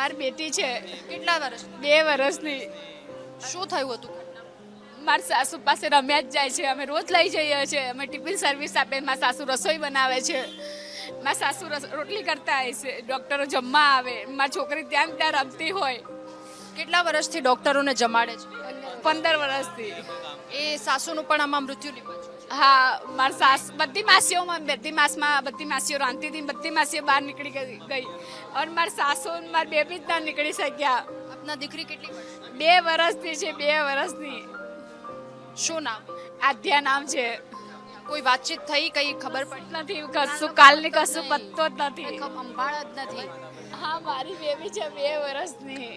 મારી બેટી છે કેટલા વર્ષ? 2 વર્ષની. શું થયું હતું? મારા સાસુ પાસે રમ્યા જ જાય છે. અમે રોજ લઈ જઈએ છીએ. અમે ટિફિન સર્વિસ આપે. મારા સાસુ રસોઈ બનાવે છે. મારા સાસુ રોટલી કરતા હોય છે. ડૉક્ટરો જમવા આવે. મારી છોકરી ત્યાં ત્યાં રમતી હોય. કેટલા વર્ષથી ડોક્ટરોને જમાડે છે? 15 વર્ષથી. એ સાસુનું પણ આમાં મૃત્યુ નિપજ્યું છે. હા, મારી સાસ બધી માસીઓમાં બધી માસીઓ રાંધતી હતી. બધી માસીઓ બહાર નીકળી ગઈ અને મારી સાસુ અને મારી બેબી જ ના નીકળી શક્યા. આપના દીકરી કેટલી વર્ષ? 2 વર્ષની છે. 2 વર્ષની. શું નામ? આધ્યા નામ છે. કોઈ વાતચીત થઈ? કઈ ખબર પડી? નથી કશું કાલની કશું પત્તો જ નથી. સંભાળ જ નથી. હા, મારી બેબી છે 2 વર્ષની.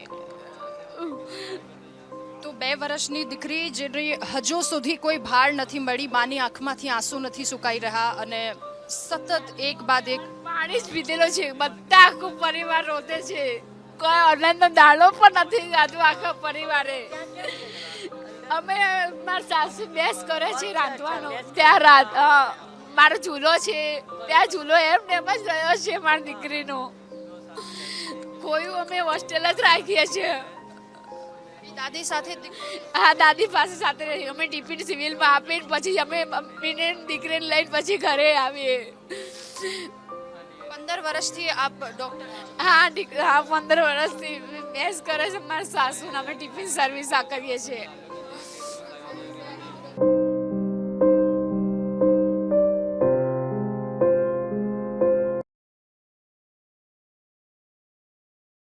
તો 2 વર્ષની દીકરી જેની હજુ સુધી કોઈ ભાર નથી મળી, માની આંખમાંથી આંસુ નથી સુકાઈ રહ્યા અને સતત એક બાદ એક પાણી જ પીધેલો છે. બધા આખું પરિવાર રોતે છે. કોઈ ઓનલાઈનનો દાડો પણ નથી ખાધું આખા પરિવારે. અમે મારા સાસુ બેસ કરે છે રાંધવાનો. ત્યાં મારો ઝૂલો છે. ત્યાં ઝૂલો એમ જ રહ્યો છે મારી દીકરીનો. કોઈ અમે હોસ્ટેલ જ રાખીએ છીએ. દાદી સાથે હા, દાદી પાસે સાથે રહી. અમે ટિફિન સિવિલમાં આપીને પછી અમે મમ્મીને દીકરીને લઈને પછી ઘરે આવીએ. 15 વર્ષથી આપ ડોક્ટર? હા, 15 વર્ષથી બેસ કરે છે મારા સાસુ. અમે ટિફિન સર્વિસ આ કરીએ છીએ.